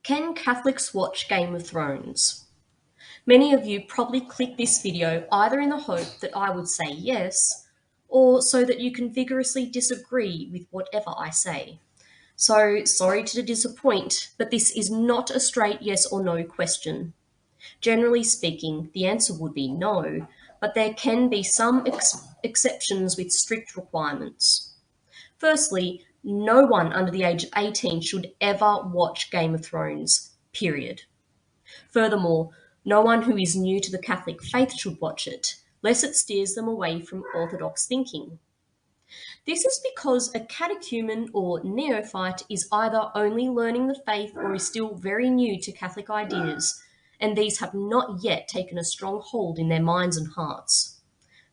Can Catholics watch Game of Thrones? Many of you probably clicked this video either in the hope that I would say yes, or so that you can vigorously disagree with whatever I say. So, sorry to disappoint, but this is not a straight yes or no question. Generally speaking, the answer would be no, but there can be some exceptions with strict requirements. Firstly, no one under the age of 18 should ever watch Game of Thrones, period. Furthermore, no one who is new to the Catholic faith should watch it, lest it steers them away from orthodox thinking. This is because a catechumen or neophyte is either only learning the faith or is still very new to Catholic ideas, and these have not yet taken a strong hold in their minds and hearts.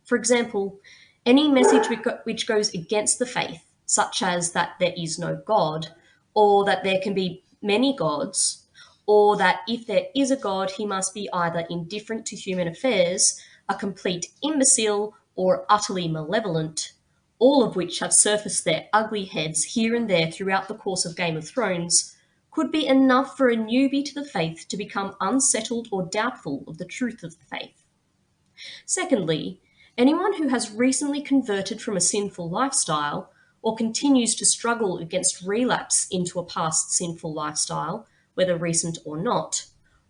For example, any message which goes against the faith, such as that there is no God, or that there can be many gods, or that if there is a God, he must be either indifferent to human affairs, a complete imbecile, or utterly malevolent, all of which have surfaced their ugly heads here and there throughout the course of Game of Thrones, could be enough for a newbie to the faith to become unsettled or doubtful of the truth of the faith. Secondly, anyone who has recently converted from a sinful lifestyle or continues to struggle against relapse into a past sinful lifestyle, whether recent or not,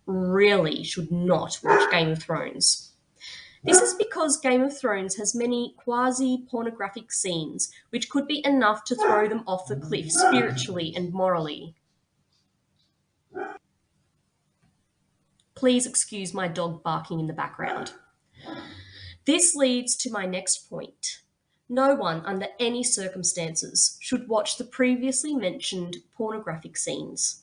really should not watch Game of Thrones. This is because Game of Thrones has many quasi-pornographic scenes which could be enough to throw them off the cliff spiritually and morally. Please excuse my dog barking in the background. This leads to my next point. No one, under any circumstances, should watch the previously mentioned pornographic scenes.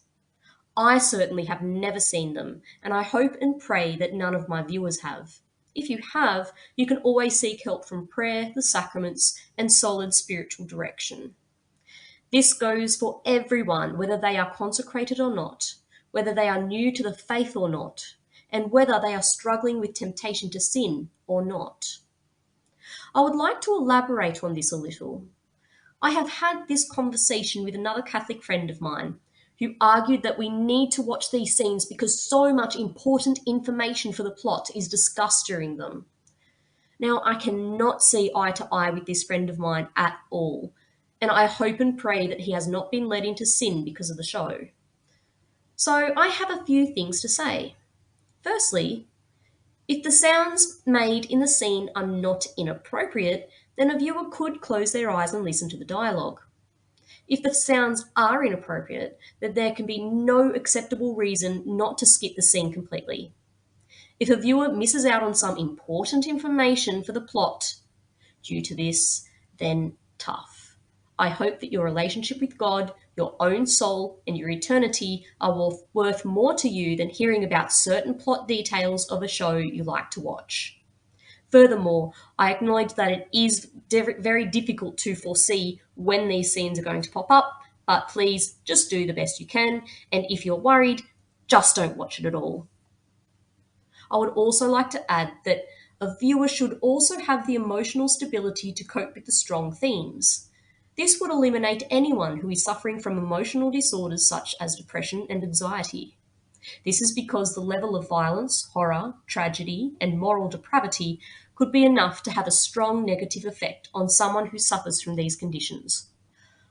I certainly have never seen them, and I hope and pray that none of my viewers have. If you have, you can always seek help from prayer, the sacraments, and solid spiritual direction. This goes for everyone, whether they are consecrated or not, whether they are new to the faith or not, and whether they are struggling with temptation to sin or not. I would like to elaborate on this a little. I have had this conversation with another Catholic friend of mine who argued that we need to watch these scenes because so much important information for the plot is discussed during them. Now, I cannot see eye to eye with this friend of mine at all, and I hope and pray that he has not been led into sin because of the show. So I have a few things to say. Firstly, if the sounds made in the scene are not inappropriate, then a viewer could close their eyes and listen to the dialogue. If the sounds are inappropriate, then there can be no acceptable reason not to skip the scene completely. If a viewer misses out on some important information for the plot due to this, then tough. I hope that your relationship with God, your own soul, and your eternity are worth more to you than hearing about certain plot details of a show you like to watch. Furthermore, I acknowledge that it is very difficult to foresee when these scenes are going to pop up, but please just do the best you can, and if you're worried, just don't watch it at all. I would also like to add that a viewer should also have the emotional stability to cope with the strong themes. This would eliminate anyone who is suffering from emotional disorders such as depression and anxiety. This is because the level of violence, horror, tragedy, and moral depravity could be enough to have a strong negative effect on someone who suffers from these conditions.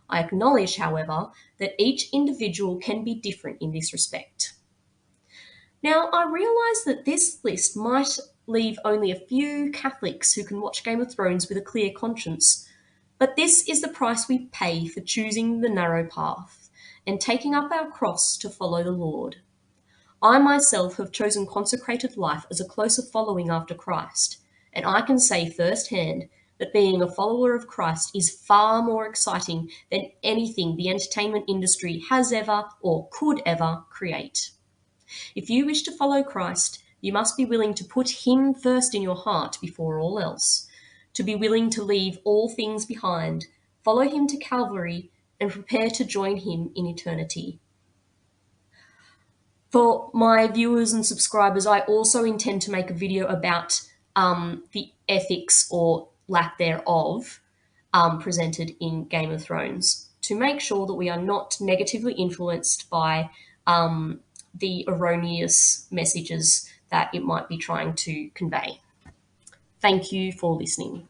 I acknowledge, however, that each individual can be different in this respect. Now, I realise that this list might leave only a few Catholics who can watch Game of Thrones with a clear conscience, but this is the price we pay for choosing the narrow path and taking up our cross to follow the Lord. I myself have chosen consecrated life as a closer following after Christ, and I can say firsthand that being a follower of Christ is far more exciting than anything the entertainment industry has ever or could ever create. If you wish to follow Christ, you must be willing to put him first in your heart before all else, to be willing to leave all things behind, follow him to Calvary, and prepare to join him in eternity. For my viewers and subscribers, I also intend to make a video about the ethics or lack thereof presented in Game of Thrones to make sure that we are not negatively influenced by the erroneous messages that it might be trying to convey. Thank you for listening.